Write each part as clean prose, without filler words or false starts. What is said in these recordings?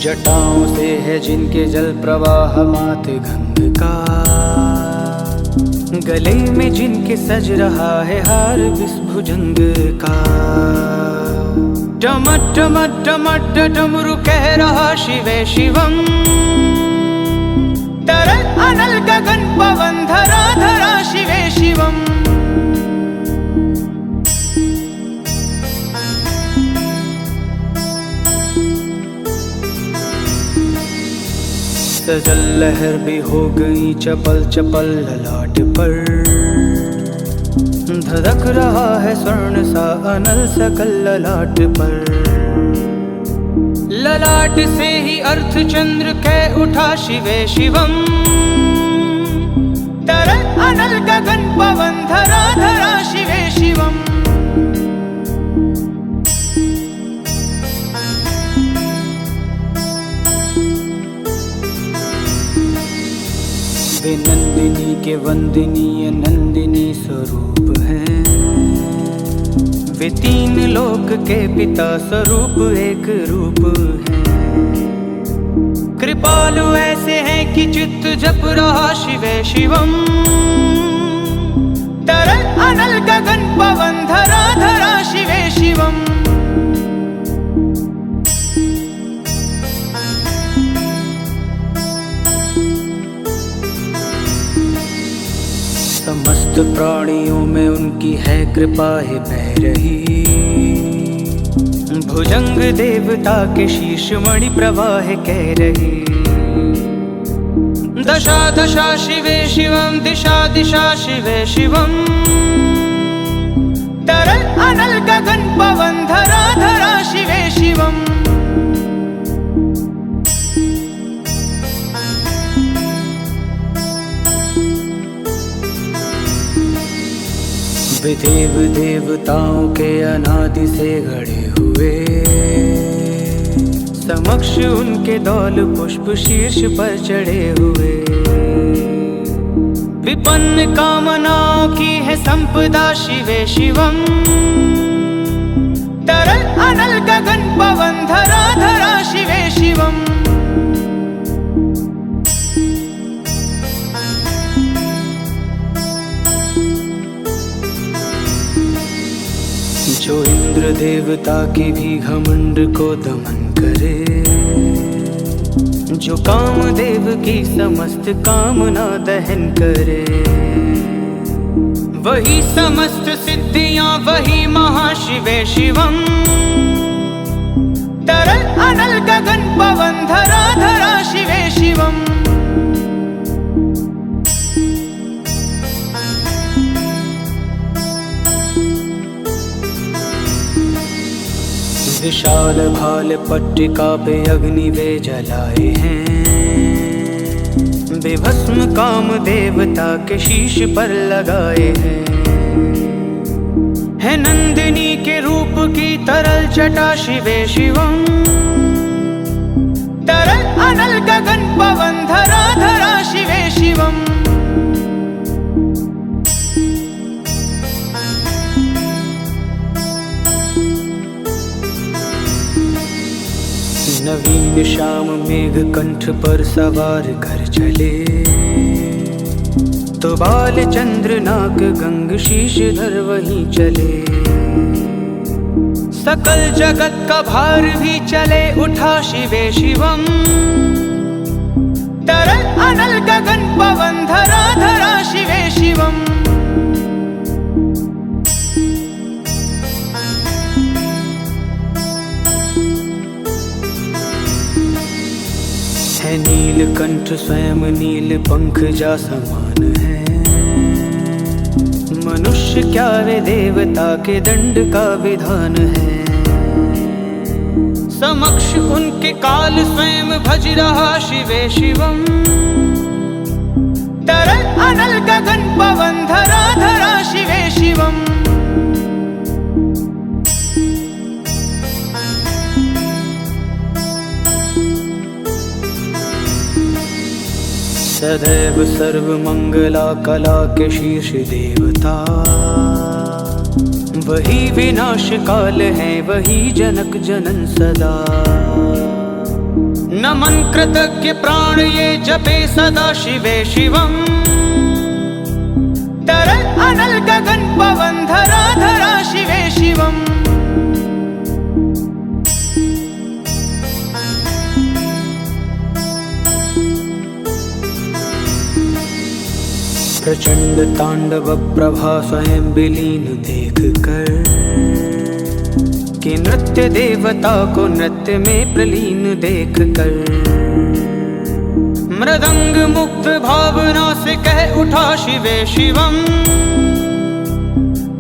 जटाओं से है जिनके जल प्रवाह माथे गंगा, गले में जिनके सज रहा है हार विषभुजंग का। टमट टमट टमट डमरू कह रहा शिवे शिवम, तरल अनल गगन पवन धरा धरा शिवे शिवम। सजल लहर भी हो गई चपल चपल ललाट पर, धधक रहा है स्वर्ण सा अनल सकल ललाट पर। ललाट से ही अर्थ चंद्र कह उठा शिवे शिवम, तरल अनल गगन पवन धरा धरा शिवे शिवम। वे नंदिनी के वंदनीय नंदिनी स्वरूप हैं, वे तीन लोक के पिता स्वरूप एक रूप हैं। कृपालु ऐसे हैं कि चित्त जप रहा शिवे शिवम, तरल अनल गगन पवन धरा धरा शिवे शिवम। समस्त प्राणियों में उनकी है कृपा है बह रही, भुजंग देवता के शीश मणि प्रवाह कह रही। दशा दशा शिवे शिवम, दिशा दिशा शिवे शिवम, तरल अनल गगन पवन धरा धरा शिवे शिवम। वे देव देवताओं के अनादि से गढ़े हुए, समक्ष उनके दौल पुष्प शीर्ष पर चढ़े हुए। विपन्न कामनाओं की है संपदा शिवे शिवम, तरल अनल गगन पवन धरा धरा शिवे शिवम। जो इंद्र देवता के भी घमंड को दमन करे, जो कामदेव की समस्त कामना दहन करे। वही समस्त सिद्धियां वही महाशिवे शिवम, तरल अनल गगन पवन धरा धरा शिवे शिवम। विशाल भाल पट्टिका पे अग्नि वे जलाए हैं, विभस्म काम देवता के शीश पर लगाए हैं। है नंदिनी के रूप की तरल जटा शिवे शिवम, तरल अनल गगन पवन धरा धरा शिवे शिवम। नवीन श्याम मेघ कंठ पर सवार कर चले, तो बाल चंद्र नाग गंग शीशधर वहीं चले। सकल जगत का भार भी चले उठा शिवे शिवम, तरल अनल गगन पवन धरा धरा शिवे शिवम। है नीलकंठ स्वयं नील पंख जा समान है, मनुष्य क्या वे देवता के दंड का विधान है। समक्ष उनके काल स्वयं भज रहा शिवे शिवम, तरल अनल गगन पवन धरा धरा शिवे शिवम। सदैव सर्व मंगला कला के शीर्ष देवता, वही विनाश काल है वही जनक जनन सदा। नमन कृतज्ञ प्राण ये जपे सदा शिवे शिवम। तरल अनल गगन पवन धरा धरा शिवे शिवम। प्रचंड तांडव प्रभा स्वयं विलीन देख कर, कि नृत्य देवता को नृत्य में प्रलीन देख कर, मृदंग मुक्त भावना से कह उठा शिवे शिवम।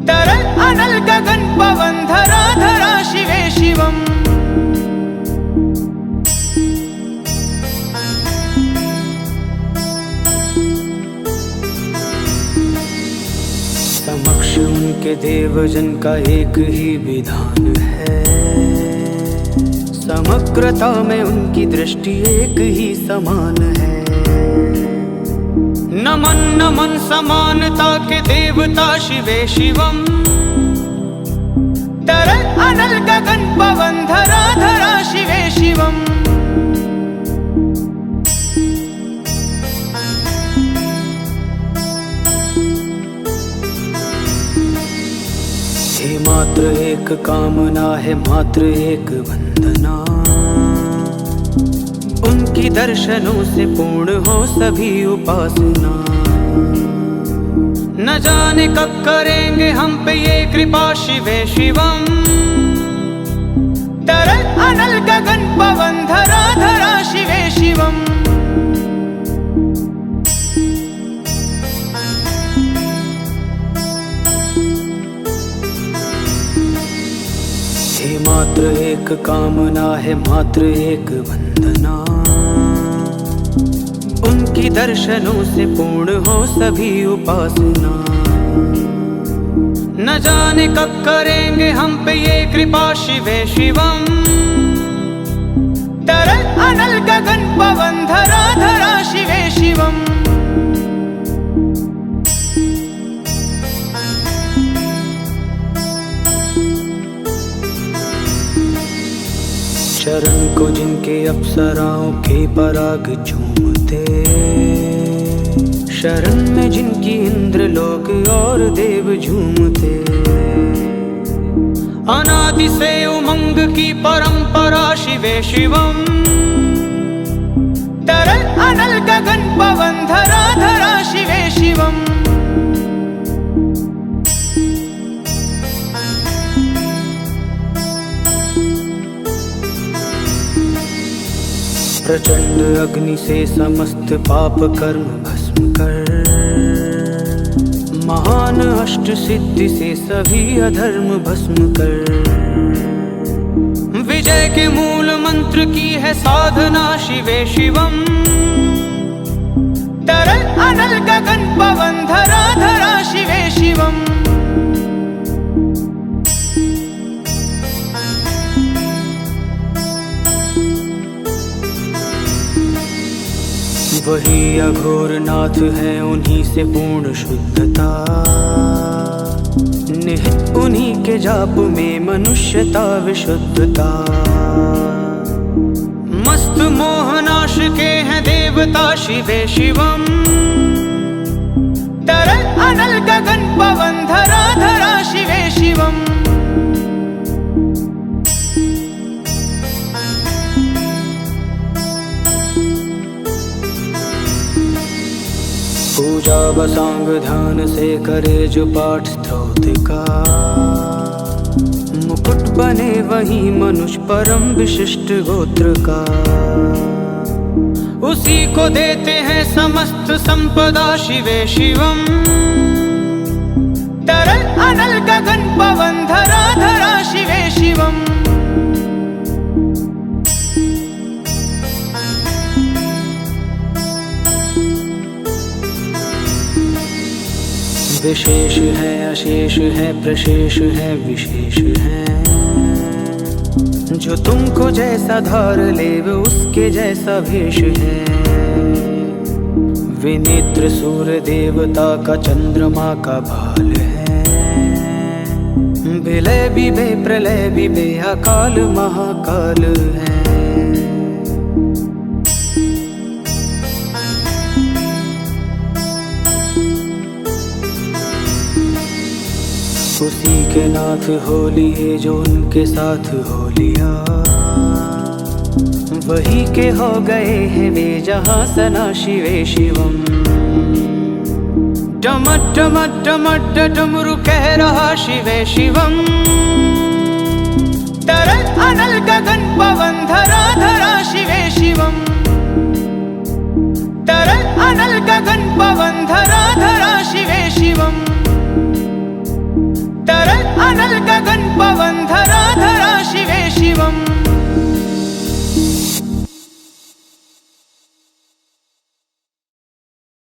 तरल अनल गगन पवन धरा धरा शिवे शिवम। समक्ष उनके देवजन का एक ही विधान है, समग्रता में उनकी दृष्टि एक ही समान है। नमन नमन समानता के देवता शिवे शिवम। तरल अनल गगन पवन धरा धरा शिवे शिवम। हे मात्र एक कामना है मात्र एक वंदना, उनकी दर्शनों से पूर्ण हो सभी उपासना। न जाने कब करेंगे हम पे ये कृपा शिवे शिवम। तरल अनल गगन पवन धरा धरा शिवे शिवम। हे मात्र एक कामना है मात्र एक वंदना, उनकी दर्शनों से पूर्ण हो सभी उपासना। न जाने कब करेंगे हम पे ये कृपा शिवे शिवम। तरल अनल गगन पवन धरा धरा शिवे शिवम। शरण को जिनके अप्सराओं के पराग झूमते, शरण में जिनकी इंद्र लोक और देव झूमते। अनादि से उमंग की परंपरा शिवे शिवम। तरल अनल गगन पवन धरा धरा शिवे शिवम। प्रचंड अग्नि से समस्त पाप कर्म भस्म कर, महान अष्ट सिद्धि से सभी अधर्म भस्म कर। विजय के मूल मंत्र की है साधना शिवे शिवम। तरल अनल गगन पवन धरा धरा शिवे शिवम। वही अघोर नाथ है उन्हीं से पूर्ण शुद्धता, निहित उन्हीं के जाप में मनुष्यता विशुद्धता। मस्त मोहनाश के हैं देवता शिवे शिवम। तरल अनल गगन पवन धरा धरा शिवे शिवम। पूजा बसांग ध्यान से करे जो पाठ स्तोत्र का, मुकुट बने वही मनुष्य परम विशिष्ट गोत्र का। उसी को देते हैं समस्त संपदा शिवे शिवम। तरल अनल गगन पवन धरा धरा शिवे शिवम। विशेष है अशेष है प्रशेष है विशेष है, जो तुमको जैसा धार ले वो उसके जैसा भेष है। विनेत्र सूर्य देवता का चंद्रमा का भाल है, विलय विभे प्रलय विभे अकाल महाकाल है। उसी के नाथ हो लिए जो उनके साथ हो लिया, वही के हो गए हैं वे जहाँ सना शिवे शिवम। डमट डमट डमट डमरू कह रहा शिवे शिवम, तरल अनल गगन पवन धरा धरा शिवे शिवम, तरल अनल गगन